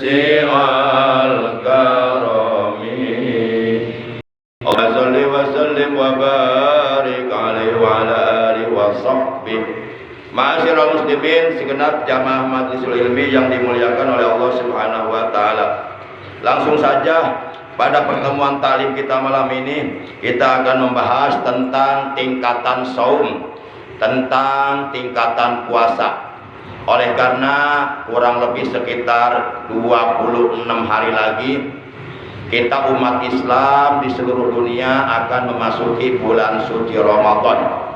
wasi'al karami. Allahumma sholli wa sallim wa barik alaihi wa ala alihi wa sahbihi. Ma'asyiral muslimin, segenap jamaah majlisul ilmi yang dimuliakan oleh Allah Subhanahu wa taala. Langsung saja pada pertemuan taklim kita malam ini kita akan membahas tentang tingkatan saum, tentang tingkatan puasa. Oleh karena kurang lebih sekitar 26 hari lagi kita umat Islam di seluruh dunia akan memasuki bulan suci Ramadan.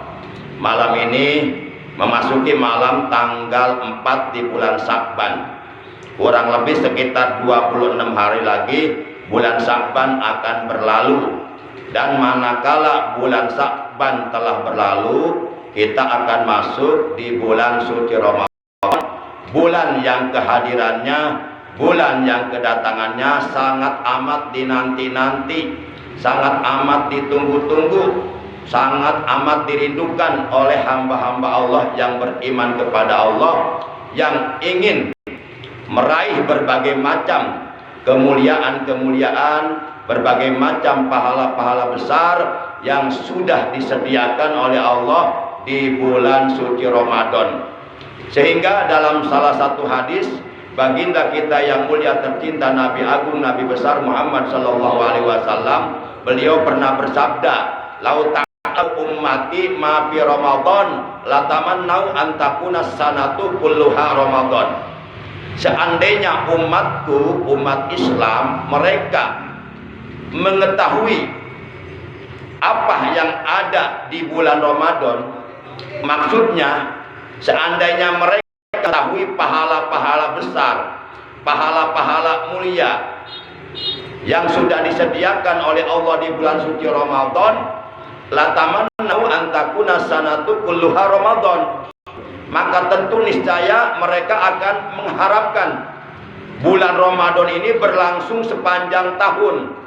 Malam ini memasuki malam tanggal 4 di bulan Sya'ban. Kurang lebih sekitar 26 hari lagi bulan Sya'ban akan berlalu. Dan manakala bulan Sya'ban telah berlalu, kita akan masuk di bulan suci Ramadan. Bulan yang kehadirannya, bulan yang kedatangannya sangat amat dinanti-nanti, sangat amat ditunggu-tunggu, sangat amat dirindukan oleh hamba-hamba Allah yang beriman kepada Allah, yang ingin meraih berbagai macam kemuliaan-kemuliaan, berbagai macam pahala-pahala besar yang sudah disediakan oleh Allah di bulan suci Ramadan. Sehingga dalam salah satu hadis baginda kita yang mulia tercinta, Nabi Agung, Nabi besar Muhammad sallallahu alaihi wasallam, beliau pernah bersabda, "Lau ummati ma fi Ramadan latamannau antakuna sanatu kulluha Ramadan." Seandainya umatku, umat Islam, mereka mengetahui apa yang ada di bulan Ramadan, maksudnya seandainya mereka mengetahui pahala-pahala besar, pahala-pahala mulia yang sudah disediakan oleh Allah di bulan suci Ramadan, latamannau antakuna sanatu kulluha Ramadan, maka tentu niscaya mereka akan mengharapkan bulan Ramadan ini berlangsung sepanjang tahun.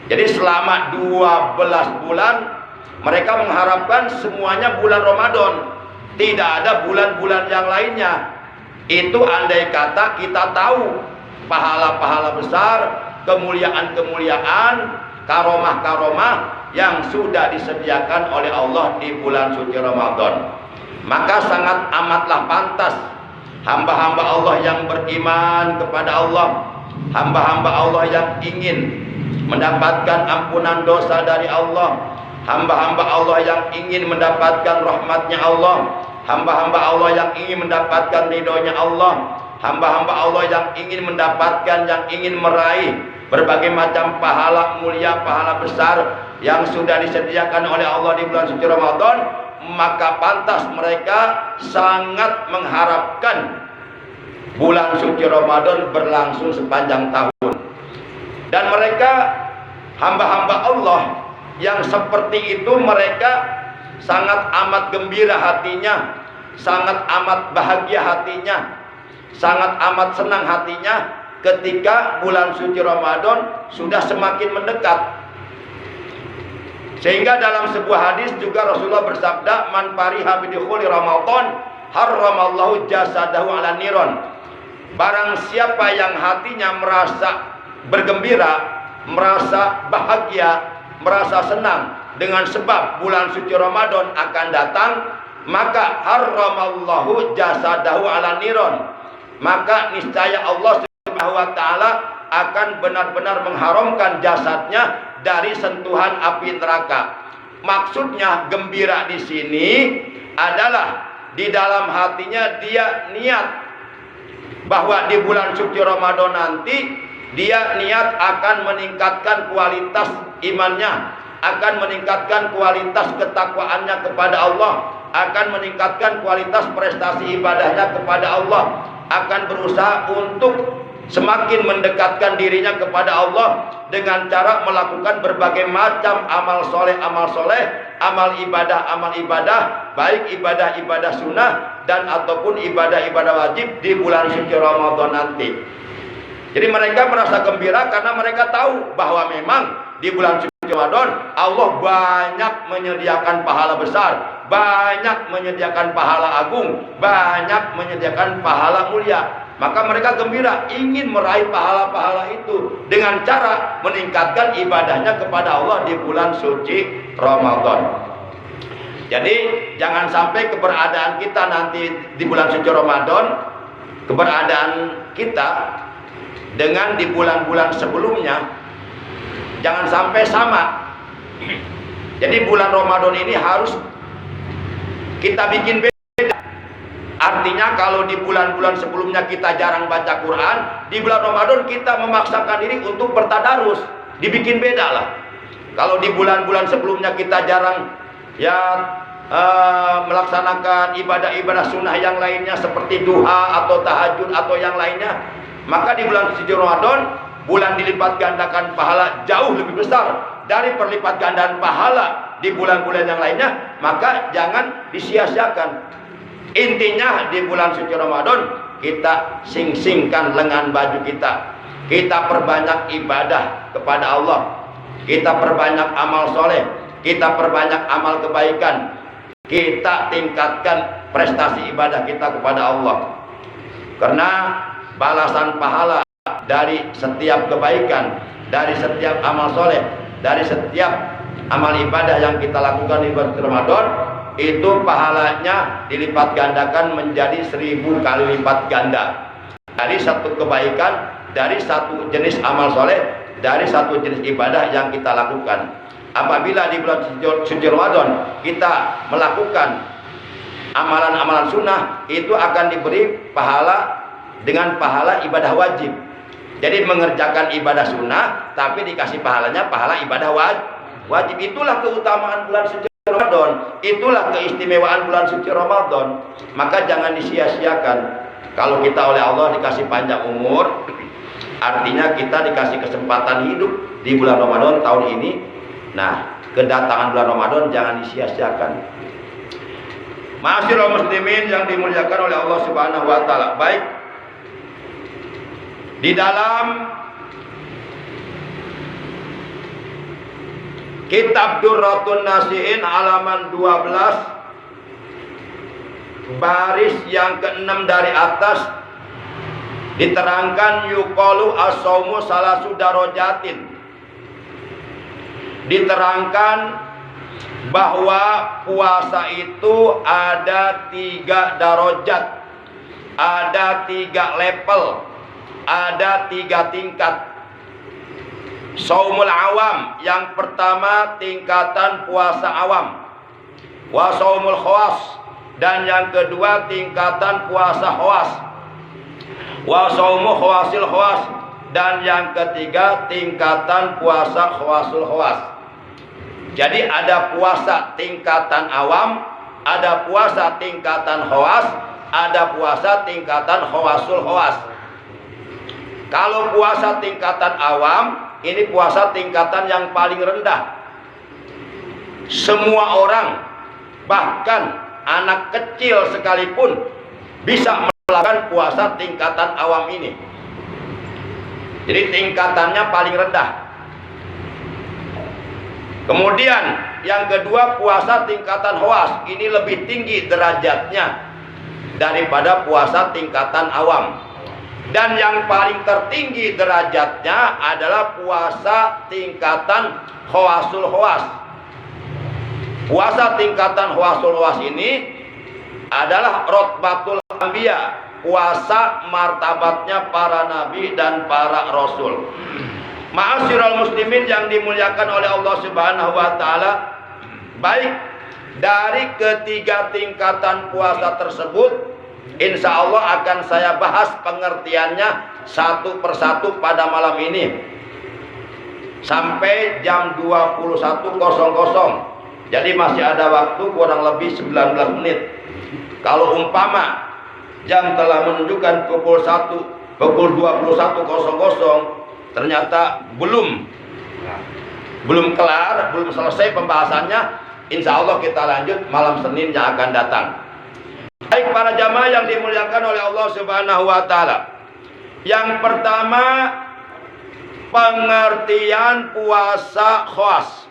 Jadi selama 12 bulan mereka mengharapkan semuanya bulan Ramadan, tidak ada bulan-bulan yang lainnya. Itu andai kata kita tahu pahala-pahala besar, kemuliaan-kemuliaan, karomah-karomah yang sudah disediakan oleh Allah di bulan suci Ramadan. Maka sangat amatlah pantas hamba-hamba Allah yang beriman kepada Allah, hamba-hamba Allah yang ingin mendapatkan ampunan dosa dari Allah, hamba-hamba Allah yang ingin mendapatkan rahmatnya Allah, hamba-hamba Allah yang ingin mendapatkan ridhonya Allah, hamba-hamba Allah yang ingin mendapatkan, yang ingin meraih berbagai macam pahala mulia, pahala besar yang sudah disediakan oleh Allah di bulan suci Ramadan. Maka pantas mereka sangat mengharapkan bulan suci Ramadan berlangsung sepanjang tahun. Dan mereka hamba-hamba Allah yang seperti itu, mereka sangat amat gembira hatinya, sangat amat bahagia hatinya, sangat amat senang hatinya ketika bulan suci Ramadan sudah semakin mendekat. Sehingga dalam sebuah hadis juga Rasulullah bersabda, "Man fariha bidukhuli Ramadan harramallahu jasadahu ala niron." Barang siapa yang hatinya merasa bergembira, merasa bahagia, merasa senang dengan sebab bulan suci Ramadan akan datang, maka harramallahu jasadahu ala niron, maka niscaya Allah Subhanahu wa taala akan benar-benar mengharamkan jasadnya dari sentuhan api neraka. Maksudnya gembira di sini adalah di dalam hatinya dia niat bahwa di bulan suci Ramadan nanti dia niat akan meningkatkan kualitas imannya, akan meningkatkan kualitas ketakwaannya kepada Allah, akan meningkatkan kualitas prestasi ibadahnya kepada Allah, akan berusaha untuk semakin mendekatkan dirinya kepada Allah dengan cara melakukan berbagai macam amal soleh, amal ibadah, baik ibadah sunnah dan ataupun ibadah wajib di bulan suci Ramadan nanti. Jadi mereka merasa gembira karena mereka tahu bahwa memang di bulan suci Ramadan Allah banyak menyediakan pahala besar, banyak menyediakan pahala agung, banyak menyediakan pahala mulia. maka mereka gembira ingin meraih pahala-pahala itu dengan cara meningkatkan ibadahnya kepada Allah di bulan suci Ramadan. Jadi jangan sampai keberadaan kita nanti di bulan suci Ramadan, keberadaan kita dengan di bulan-bulan sebelumnya jangan sampai sama. Jadi bulan Ramadan ini harus kita bikin beda. Artinya kalau di bulan-bulan sebelumnya kita jarang baca Quran, di bulan Ramadan kita memaksakan diri untuk bertadarus, dibikin beda lah. Kalau di bulan-bulan sebelumnya kita jarang melaksanakan ibadah-ibadah sunnah yang lainnya seperti duha atau tahajud atau yang lainnya, maka di bulan suci Ramadan, bulan dilipat gandakan pahala jauh lebih besar dari perlipat gandaan pahala di bulan-bulan yang lainnya, maka jangan disia-siakan. Intinya di bulan suci Ramadan kita sing-singkan lengan baju kita, kita perbanyak ibadah kepada Allah, kita perbanyak amal soleh, kita perbanyak amal kebaikan, kita tingkatkan prestasi ibadah kita kepada Allah. Karena balasan pahala dari setiap kebaikan, dari setiap amal soleh, dari setiap amal ibadah yang kita lakukan di bulan Ramadan, itu pahalanya dilipat gandakan menjadi 1000 kali lipat ganda. Dari satu kebaikan, dari satu jenis amal soleh, dari satu jenis ibadah yang kita lakukan. Apabila di bulan suci Ramadan kita melakukan amalan-amalan sunnah, itu akan diberi pahala dengan pahala ibadah wajib. Jadi mengerjakan ibadah sunnah tapi dikasih pahalanya pahala ibadah wajib. Itulah keutamaan bulan suci Ramadan, itulah keistimewaan bulan suci Ramadan. Maka jangan disia-siakan. Kalau kita oleh Allah dikasih panjang umur, artinya kita dikasih kesempatan hidup di bulan Ramadan tahun ini. Nah, kedatangan bulan Ramadan jangan disia-siakan. Ma'asyiral muslimin yang dimuliakan oleh Allah Subhanahu wa taala. Baik, di dalam Kitab Durratun Nasihin halaman 12 baris yang ke-6 dari atas diterangkan yuqalu as-shaumu salasu darajatin. Diterangkan bahwa puasa itu ada 3 darajat, ada 3 level, ada 3 tingkat. Shaumul awam, yang pertama tingkatan puasa awam. Wa shaumul khawas, dan yang kedua tingkatan puasa khawas. Wa shaumu khawasil khawas, dan yang ketiga tingkatan puasa khawasul khawas. Jadi ada puasa tingkatan awam, ada puasa tingkatan khawas, ada puasa tingkatan khawasul khawas. Kalau puasa tingkatan awam, ini puasa tingkatan yang paling rendah. Semua orang, bahkan anak kecil sekalipun bisa melakukan puasa tingkatan awam ini. Jadi tingkatannya paling rendah. Kemudian yang kedua puasa tingkatan khawas, ini lebih tinggi derajatnya daripada puasa tingkatan awam. Dan yang paling tertinggi derajatnya adalah puasa tingkatan khawasul khawas. Puasa tingkatan khawasul khawas ini adalah rotbatul anbiya, puasa martabatnya para nabi dan para rasul. Ma'asyiral muslimin yang dimuliakan oleh Allah Subhanahu wa taala, baik dari ketiga tingkatan puasa tersebut, insya Allah akan saya bahas pengertiannya satu persatu pada malam ini sampai jam 21.00. Jadi masih ada waktu kurang lebih 19 menit. Kalau umpama jam telah menunjukkan pukul 21.00 ternyata belum kelar, belum selesai pembahasannya, insya Allah kita lanjut malam Senin yang akan datang. Baik para jamaah yang dimuliakan oleh Allah Subhanahu wa taala. Yang pertama, pengertian puasa khawas.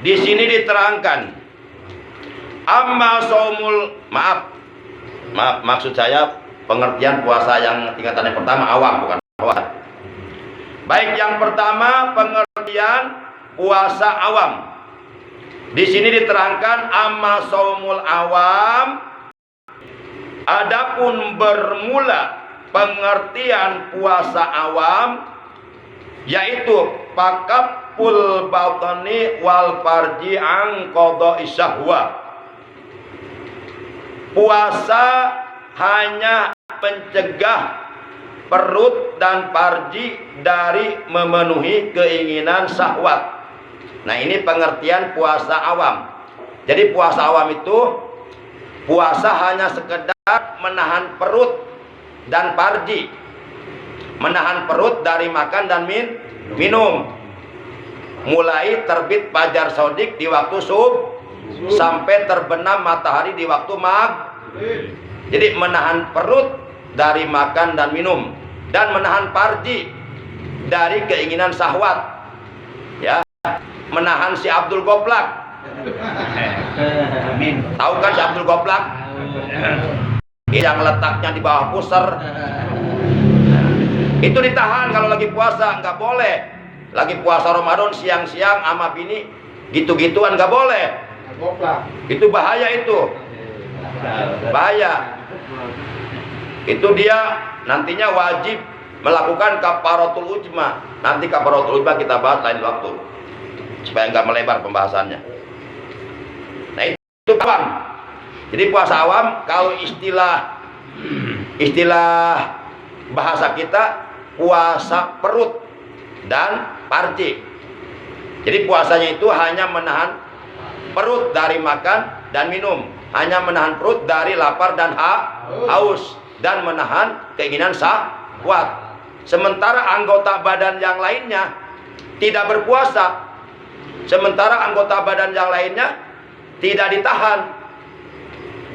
Di sini diterangkan amma shaumul maksud saya pengertian puasa yang tingkatan yang pertama awam, bukan khawas. Baik, yang pertama pengertian puasa awam. Di sini diterangkan amma saumul awam, adapun bermula pengertian puasa awam yaitu pakapul batani wal farji an qada'i syahwa. Puasa hanya mencegah perut dan farji dari memenuhi keinginan syahwat. Nah, ini pengertian puasa awam. Jadi puasa awam itu puasa hanya sekedar menahan perut dan farji, menahan perut dari makan dan minum, mulai terbit fajar shadiq di waktu subuh sampai terbenam matahari di waktu maghrib. Jadi menahan perut dari makan dan minum, dan menahan farji dari keinginan syahwat. Ya, menahan si Abdul Goblak. Tahu kan si Abdul Goblak? Yang letaknya di bawah pusar. Itu ditahan kalau lagi puasa, nggak boleh. Lagi puasa Ramadan siang-siang sama bini gitu-gituan nggak boleh. Itu bahaya itu. Bahaya. Itu dia nantinya wajib melakukan kafaratul ujma. Nanti kafaratul ujma kita bahas lain waktu, supaya nggak melebar pembahasannya. Nah, itu awam. Jadi puasa awam, kalau istilah bahasa kita puasa perut dan farji. Jadi puasanya itu hanya menahan perut dari makan dan minum, hanya menahan perut dari lapar dan haus, dan menahan keinginan syahwat. Sementara anggota badan yang lainnya tidak berpuasa. Sementara anggota badan yang lainnya tidak ditahan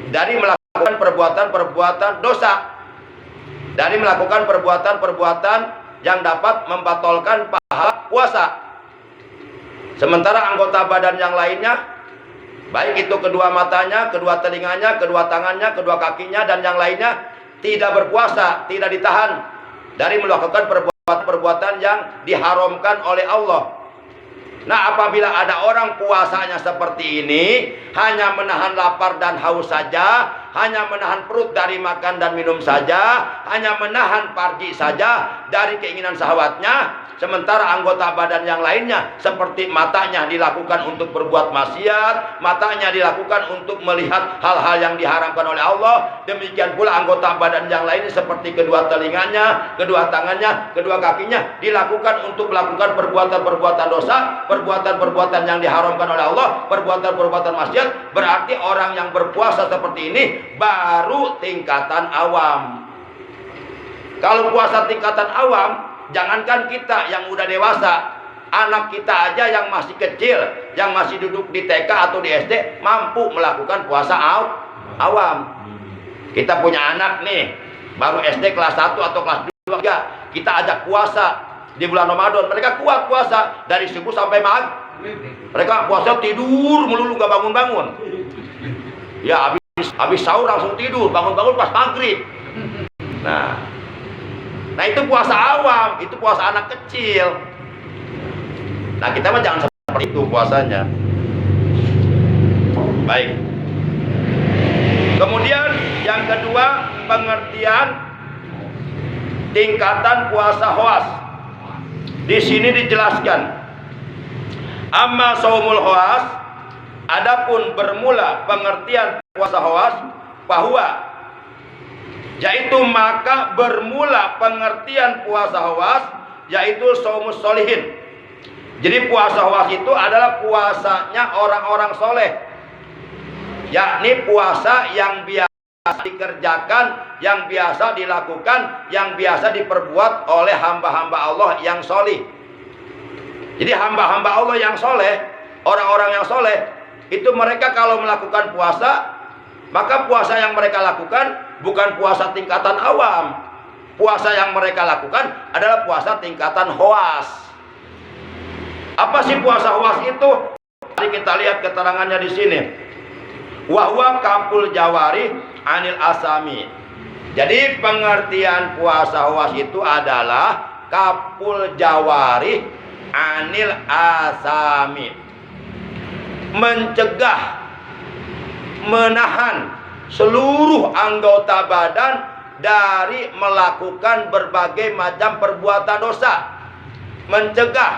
dari melakukan perbuatan-perbuatan dosa, dari melakukan perbuatan-perbuatan yang dapat membatalkan pahala puasa. Sementara anggota badan yang lainnya, baik itu kedua matanya, kedua telinganya, kedua tangannya, kedua kakinya, dan yang lainnya, tidak berpuasa, tidak ditahan dari melakukan perbuatan-perbuatan yang diharamkan oleh Allah. Nah, apabila ada orang puasanya seperti ini, hanya menahan lapar dan haus saja, hanya menahan perut dari makan dan minum saja, hanya menahan farji saja dari keinginan syahwatnya, sementara anggota badan yang lainnya seperti matanya dilakukan untuk berbuat maksiat, matanya dilakukan untuk melihat hal-hal yang diharamkan oleh Allah, demikian pula anggota badan yang lain seperti kedua telinganya, kedua tangannya, kedua kakinya dilakukan untuk melakukan perbuatan-perbuatan dosa, perbuatan-perbuatan yang diharamkan oleh Allah, perbuatan-perbuatan maksiat. Berarti orang yang berpuasa seperti ini baru tingkatan awam. Kalau puasa tingkatan awam, jangankan kita yang udah dewasa, anak kita aja yang masih kecil, yang masih duduk di TK atau di SD mampu melakukan puasa awam. Kita punya anak nih, baru SD kelas 1 atau kelas 2, kita ajak puasa di bulan Ramadan, mereka kuat puasa dari subuh sampai maghrib. Mereka puasa tidur melulu, gak bangun-bangun. Ya habis sahur langsung tidur, bangun-bangun pas maghrib. Nah itu puasa awam, itu puasa anak kecil. Nah kita mah jangan seperti itu puasanya. Baik. Kemudian yang kedua, pengertian tingkatan puasa khawas. Di sini dijelaskan, amma saumul khawas, adapun bermula pengertian puasa khawas, bahwa yaitu maka bermula pengertian puasa khawas yaitu saumus solihin. Jadi puasa khawas itu adalah puasanya orang-orang soleh, yakni puasa yang biasa dikerjakan, yang biasa dilakukan, yang biasa diperbuat oleh hamba-hamba Allah yang soleh. Jadi hamba-hamba Allah yang soleh, orang-orang yang soleh, itu mereka kalau melakukan puasa, maka puasa yang mereka lakukan bukan puasa tingkatan awam. Puasa yang mereka lakukan adalah puasa tingkatan khawas. Apa sih puasa khawas itu? Mari kita lihat keterangannya di sini. Wa huwa kaful jawari anil asami. Jadi pengertian puasa khawas itu adalah kapul jawarih anil asami, mencegah, menahan seluruh anggota badan dari melakukan berbagai macam perbuatan dosa. Mencegah,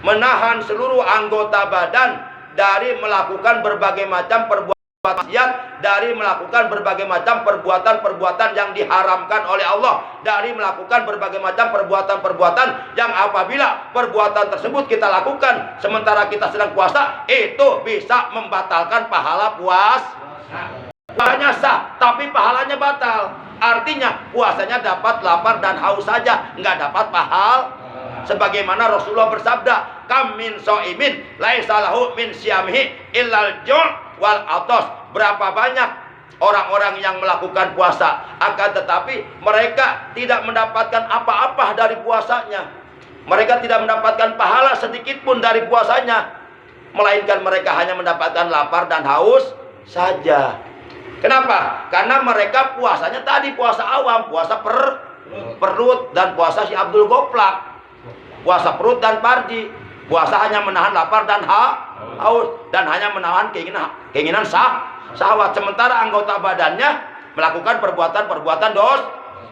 menahan seluruh anggota badan dari melakukan berbagai macam perbuatan maksiat, dari melakukan berbagai macam perbuatan-perbuatan yang diharamkan oleh Allah, dari melakukan berbagai macam perbuatan-perbuatan yang apabila perbuatan tersebut kita lakukan sementara kita sedang puasa, itu bisa membatalkan pahala puasanya sah, tapi pahalanya batal. Artinya puasanya dapat lapar dan haus saja, nggak dapat pahala. Sebagaimana Rasulullah bersabda, kam min shaimin laisa lahu min siyamihi illal ju' wal atas. Berapa banyak orang-orang yang melakukan puasa, akan tetapi mereka tidak mendapatkan apa-apa dari puasanya. Mereka tidak mendapatkan pahala sedikit pun dari puasanya, melainkan mereka hanya mendapatkan lapar dan haus saja. Kenapa? Karena mereka puasanya tadi puasa awam, puasa perut, dan puasa si Abdul Goplak, puasa perut dan parji. Puasa hanya menahan lapar dan haus, dan hanya menahan keinginan syahwat. Sementara anggota badannya melakukan perbuatan-perbuatan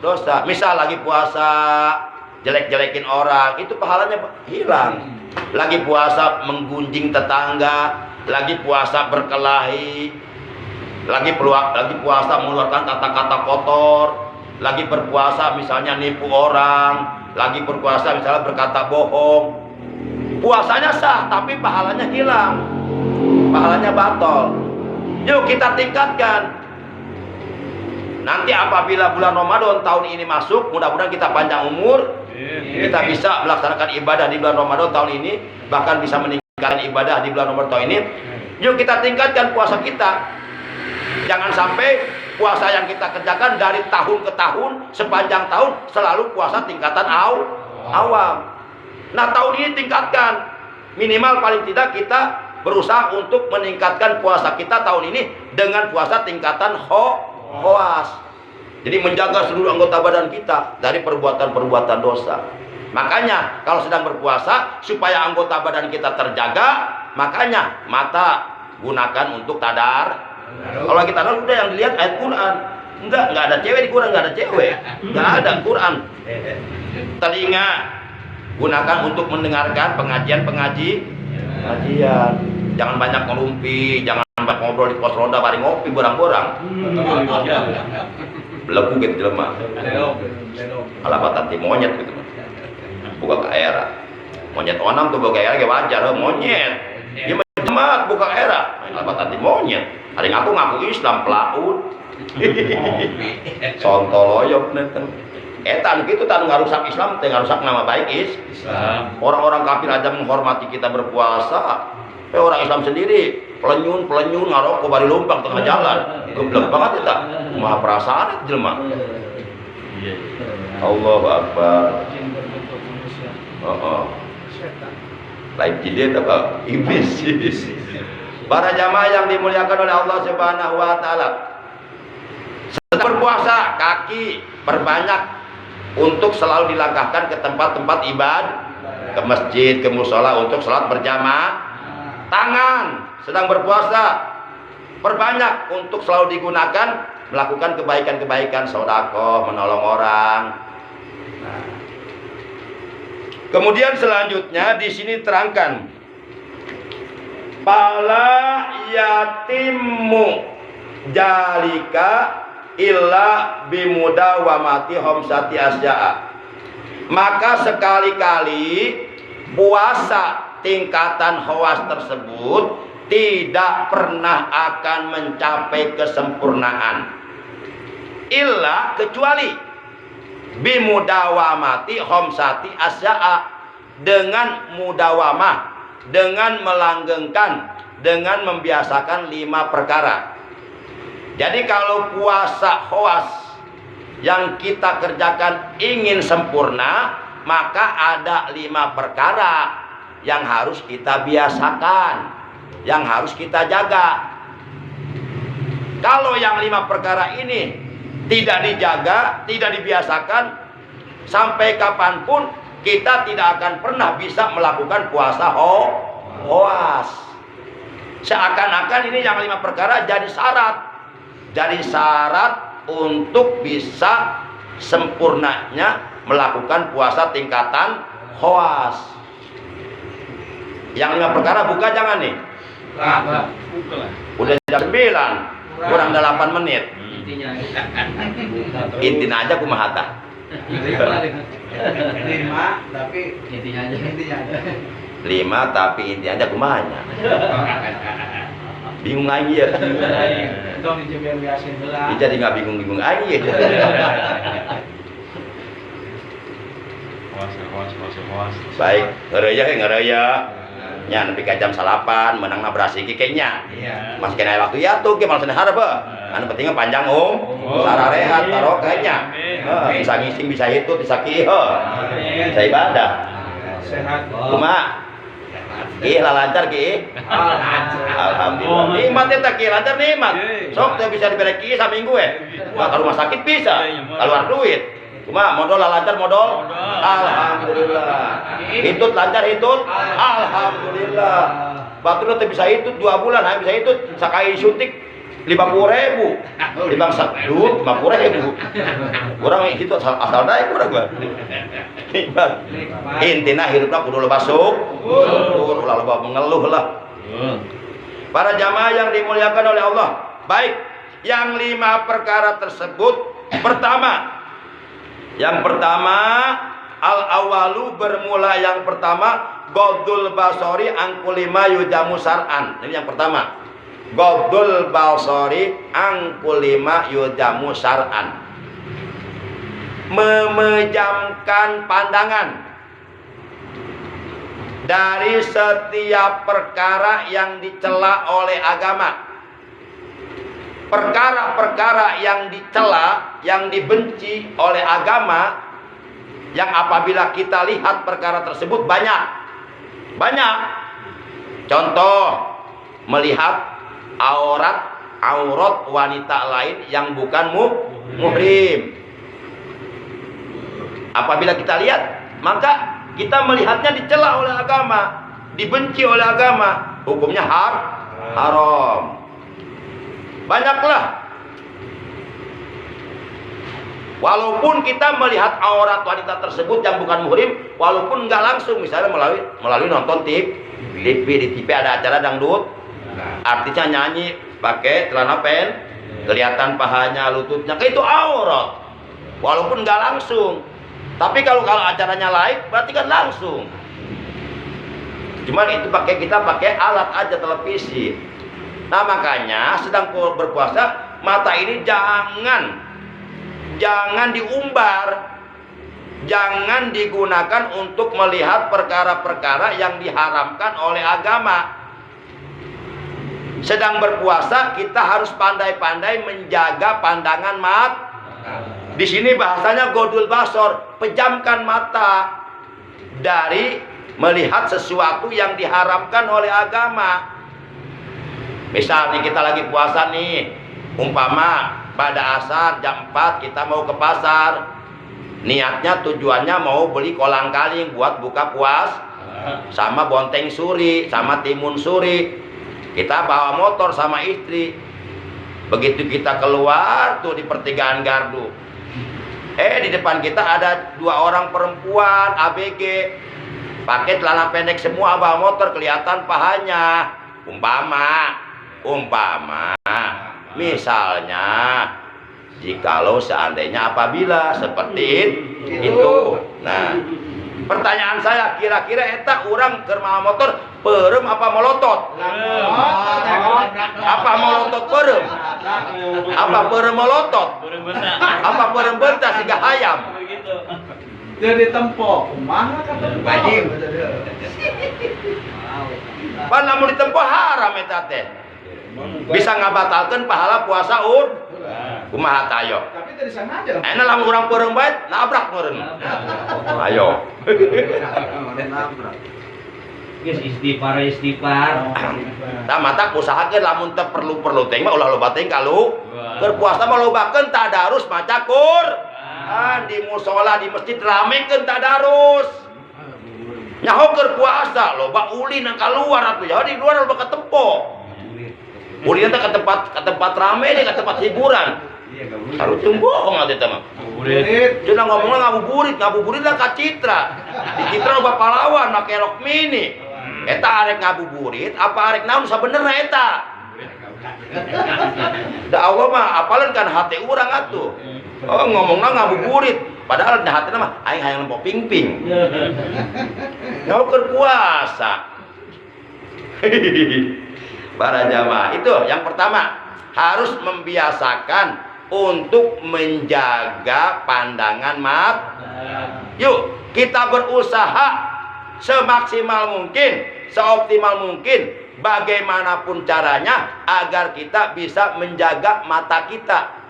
dosa. Misal lagi puasa jelek-jelekin orang, itu pahalanya hilang. Lagi puasa menggunjing tetangga, lagi puasa berkelahi, lagi puasa mengeluarkan kata-kata kotor, lagi berpuasa misalnya nipu orang, lagi berpuasa misalnya berkata bohong. Puasanya sah, tapi pahalanya hilang, pahalanya batal. Yuk kita tingkatkan. Nanti apabila bulan Ramadan tahun ini masuk, mudah-mudahan kita panjang umur, kita bisa melaksanakan ibadah di bulan Ramadan tahun ini, bahkan bisa meningkatkan ibadah di bulan Ramadan tahun ini. Yuk kita tingkatkan puasa kita. Jangan sampai puasa yang kita kerjakan dari tahun ke tahun, sepanjang tahun selalu puasa tingkatan awam. Nah, tahun ini tingkatkan. Minimal paling tidak kita berusaha untuk meningkatkan puasa kita tahun ini dengan puasa tingkatan khawas. Jadi menjaga seluruh anggota badan kita dari perbuatan-perbuatan dosa. Makanya kalau sedang berpuasa, supaya anggota badan kita terjaga, makanya mata gunakan untuk tadar. Kalau kita tahu udah yang dilihat ayat Quran. Enggak ada cewek di Quran, enggak ada cewek. Enggak ada Quran. Telinga gunakan untuk mendengarkan pengajian. Jangan banyak ngerumpi, jangan banyak ngobrol di pos ronda, bari ngopi borang-borang. Belebu gitu jelema. Alamat anti monyet gitu. Buka ke era. Monyet onam tuh buka era ge wajar, monyet. Dia menjemat buka era. Alamat anti monyet. Ada yang ngaku Islam pelaut. Sontoloyok neten. Etan gitu tan ngarusak Islam, teh ngarusak nama baik Islam. Orang-orang kafir aja menghormati kita berpuasa. Orang Islam sendiri pelenyun ngarokok bari lumpang tengah jalan. Geblek banget eta. Kumaha perasaan itu jelema. Allahu Akbar. Lain jilid apa? Iblis. Para jamaah yang dimuliakan oleh Allah Subhanahu wa taala. Sedang berpuasa, kaki perbanyak untuk selalu dilangkahkan ke tempat-tempat ibadah, ke masjid, ke musola untuk salat berjamaah. Tangan sedang berpuasa, perbanyak untuk selalu digunakan melakukan kebaikan-kebaikan, sedekah, menolong orang. Kemudian selanjutnya di sini terangkan pala yatimmu jalika illa bimudawamati homsati asya'a. Maka sekali-kali puasa tingkatan khawas tersebut tidak pernah akan mencapai kesempurnaan illa kecuali bimudawamati homsati asya'a, dengan mudawamah, dengan melanggengkan, dengan membiasakan 5 perkara. Jadi kalau puasa khawas yang kita kerjakan ingin sempurna, maka ada 5 perkara yang harus kita biasakan, yang harus kita jaga. Kalau yang 5 perkara ini tidak dijaga, tidak dibiasakan, sampai kapanpun kita tidak akan pernah bisa melakukan puasa hoas. Seakan-akan ini yang 5 perkara jadi syarat untuk bisa sempurnanya melakukan puasa tingkatan hoas. Yang 5 perkara buka jangan nih. Udah jam 9 kurang 8 menit. Intinya aja kumahata. 5 tapi intinya aja. 5 tapi intinya aja kumahanya. Bingung lagi ya. Dong dijebian biasin heula. Jadi nggak bingung-bingung lagi ya. Baik, ngeraya. Nya nepi ka jam 8 menang berasi kayaknya. Iya. Mas kena waktu ya tuh ke malah harap. Anu pentingnya panjang sarah rehat barokahnya. Bisa ngising bisa itu bisa kieu. Bisa ibadah. Sehat. Kumaha? Lancar ki. Alhamdulillah. Nikmat eta ki lancar nikmat. Sok teh bisa dibere ki saminggu ka rumah sakit bisa. Keluar duit. Kumaha modal lancar modal? Alhamdulillah. Hitut lancar hitut? Alhamdulillah. Batur teh bisa hitut 2 bulan, bisa hitut sakai suntik 50.000. Dibang sadut 50.000. Urang hitut asal daek urang gua. Intina hirupna kudu loba syukur, ulah loba mengeluh lah. Para jamaah yang dimuliakan oleh Allah, baik yang 5 perkara tersebut yang pertama al-awalu bermula yang pertama Ghaddul basori angkulima yujamu sar'an. Ini yang pertama. Ghaddul basori angkulima yujamu sar'an. Memejamkan pandangan dari setiap perkara yang dicela oleh agama. Perkara-perkara yang dicela, yang dibenci oleh agama, yang apabila kita lihat perkara tersebut banyak. Contoh, melihat aurat wanita lain yang bukan muhrim. Apabila kita lihat, maka kita melihatnya dicela oleh agama, dibenci oleh agama, hukumnya haram. Banyaklah. Walaupun kita melihat aurat wanita tersebut yang bukan muhrim, walaupun nggak langsung, misalnya melalui nonton TV, di TV ada acara dangdut, artisnya nyanyi pakai celana pen, kelihatan pahanya, lututnya, itu aurat. Walaupun nggak langsung. Tapi kalau acaranya live, berarti kan langsung. Cuman itu kita pakai alat aja, televisi. Nah makanya sedang berpuasa, mata ini jangan diumbar, jangan digunakan untuk melihat perkara-perkara yang diharamkan oleh agama. Sedang berpuasa kita harus pandai-pandai menjaga pandangan mata. Di sini bahasanya Ghaddul basor, pejamkan mata dari melihat sesuatu yang diharamkan oleh agama. Misal nih kita lagi puasa nih, umpama pada asar jam 4 kita mau ke pasar. Niatnya tujuannya mau beli kolang kaling buat buka puas, sama bonteng suri, sama timun suri. Kita bawa motor sama istri. Begitu kita keluar tuh di pertigaan gardu, di depan kita ada 2 orang perempuan ABG, pakai celana pendek semua, bawa motor, kelihatan pahanya. Umpama misalnya jikalau seandainya apabila seperti itu. Nah, pertanyaan saya, kira-kira eta urang keur mawa motor peureum apa melotot? Apa melotot peureum? Apa peureum melotot? Apa peureum beuntas siga hayam? Jadi tempo kumaha kata bajing. Pan lamun ditempo haram eta teh. Bisa ngabatalkeun pahala puasa kumaha tayo. Tapi dari sana aja. Enak lamun urang peureum bae nabrak meureun. Ayo. Geus istighfar. Tah mata usahakeun lamun teu perlu teh mah ulah loba teh kalu. Keur puasa mah lobakeun tadarus maca Quran di mushola di masjid ramekeun tadarus. Nyaho keur puasa loba ulin keluar atuh ya di luar loba ketempo. Ulin teh ke tempat rame deh, ke tempat hiburan. Harus bohong atuh teh mah. Cenah ngomongna ngabuburit lah ka Citra. Di Citra loba pahlawan make rok mini. Eta arek ngabuburit apa arek naon sabenerna eta? Da Allah mah apaleun kan hate urang atuh. Oh ngomongna ngabuburit padahal da hatena mah aing hayang lempo pingping. Ngau keur puasa. Para jamaah itu yang pertama harus membiasakan untuk menjaga pandangan mata. Yuk kita berusaha semaksimal mungkin, seoptimal mungkin, bagaimanapun caranya agar kita bisa menjaga mata kita,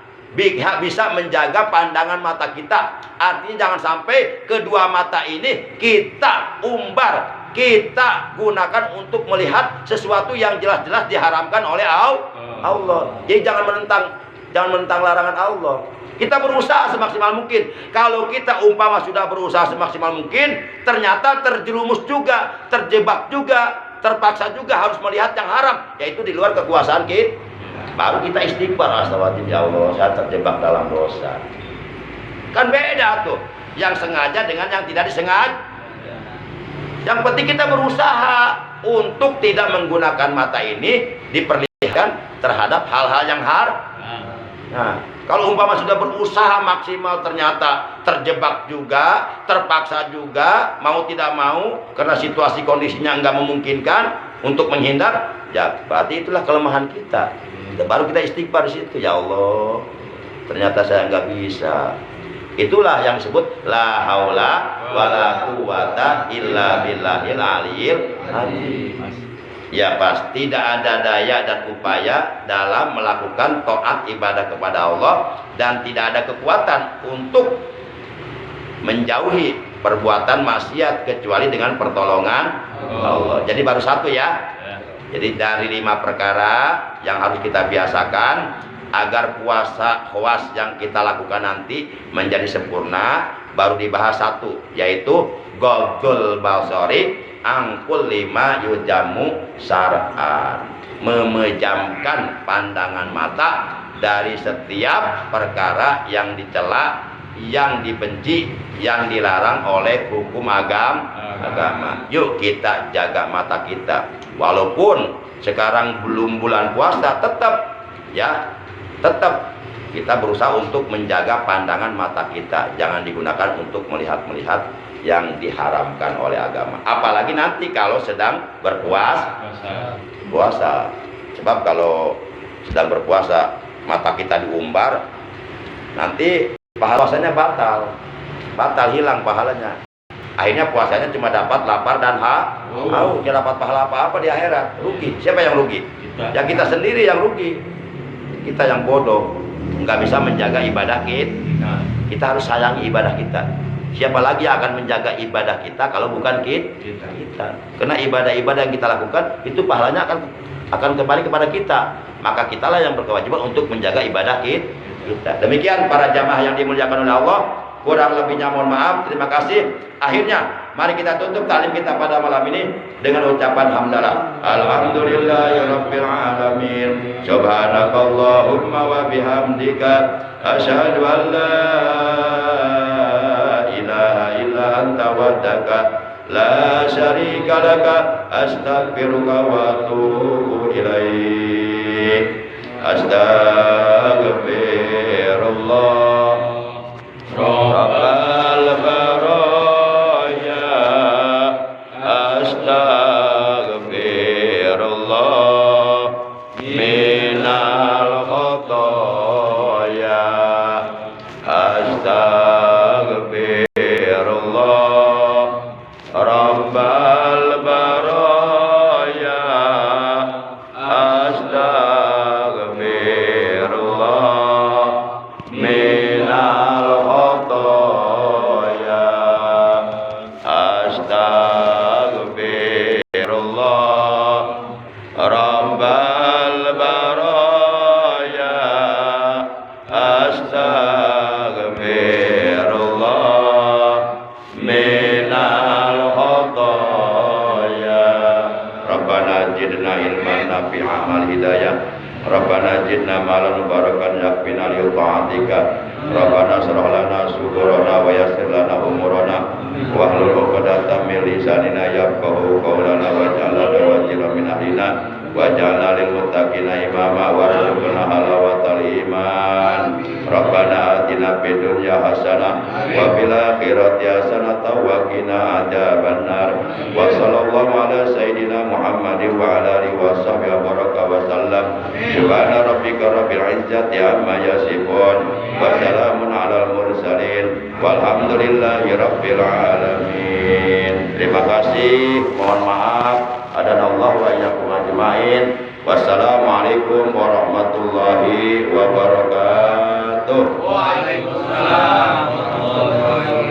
bisa menjaga pandangan mata kita. Artinya jangan sampai kedua mata ini kita umbar, kita gunakan untuk melihat sesuatu yang jelas-jelas diharamkan oleh Allah. Jadi jangan menentang larangan Allah. Kita berusaha semaksimal mungkin. Kalau kita umpama sudah berusaha semaksimal mungkin, ternyata terjerumus juga, terjebak juga, terpaksa juga harus melihat yang haram, yaitu di luar kekuasaan kita. Baru kita istighfar, astagfirullah ya Allah, saya terjebak dalam dosa. Kan beda tuh, yang sengaja dengan yang tidak disengaja. Yang penting kita berusaha untuk tidak menggunakan mata ini diperlihatkan terhadap hal-hal yang haram. Nah, kalau umpama sudah berusaha maksimal ternyata terjebak juga, terpaksa juga, mau tidak mau karena situasi kondisinya enggak memungkinkan untuk menghindar, ya berarti itulah kelemahan kita. Baru kita istighfar di situ, ya Allah, ternyata saya enggak bisa. Itulah yang disebut la haula wala quwata illa billahil aliyil azim. Ya pasti tidak ada daya dan upaya dalam melakukan taat ibadah kepada Allah dan tidak ada kekuatan untuk menjauhi perbuatan maksiat kecuali dengan pertolongan Allah. Jadi baru satu ya. Jadi dari 5 perkara yang harus kita biasakan agar puasa khawas yang kita lakukan nanti menjadi sempurna, baru dibahas satu, yaitu ghaddul basari angkul 5 yujamu syar'an, memejamkan pandangan mata dari setiap perkara yang dicela, yang dibenci, yang dilarang oleh hukum agama. Yuk kita jaga mata kita. Walaupun sekarang belum bulan puasa, tetap kita berusaha untuk menjaga pandangan mata kita, jangan digunakan untuk melihat-melihat yang diharamkan oleh agama. Apalagi nanti kalau sedang berpuasa. Sebab kalau sedang berpuasa mata kita diumbar, nanti pahalanya batal hilang pahalanya. Akhirnya puasanya cuma dapat lapar dan haus, tidak dapat pahala apa-apa di akhirat. Rugi. Siapa yang rugi? Ya kita sendiri yang rugi. Kita yang bodoh, nggak bisa menjaga ibadah kita. Kita harus sayangi ibadah kita. Siapa lagi yang akan menjaga ibadah kita kalau bukan kita? Karena ibadah-ibadah yang kita lakukan itu pahalanya akan kembali kepada kita. Maka kitalah yang berkewajiban untuk menjaga ibadah kita. Demikian para jamaah yang dimuliakan oleh Allah. Kurang lebihnya mohon maaf. Terima kasih. Akhirnya mari kita tutup taklim kita pada malam ini dengan ucapan hamdalah. Alhamdulillahirabbil alamin. Subhanakallahumma wa bihamdika asyhadu an la ilaha illa anta wahdaka la syarika laka astaghfiruka wa atubu ilaik. Astaghfirullah Rabbal baraya, astaghfirullah minal khotoya, astaghfirullah Rabbal baraya, astaghfirullah minal khotoya. fi amal hidayah. Rabbana zidna malan barakan yakfina li ta'atika. Rabbana shrah lana sudurana wa yassir lana umurana wa hlul 'uqdatam min lisanina yafqahu qawlana waj'al lana waziran min ahlina waj'alna lil muttaqina imama warzuqna halawatal iman. Rabbana atina fid dunya hasanah wa fil akhirati hasanah wa qina adzabannar. Wa sallallahu ala sayidina Muhammadin wa ala alihi wa sahbihi baraka wa sallam. Subhana rabbika rabbil izzati amma yasifun wa salamun alal mursalin walhamdulillahi rabbil alamin. Terima kasih, mohon maaf. Adanallahu wa iyyakum ajmain. Wassalamualaikum warahmatullahi wabarakatuh. Waalaikumsalam.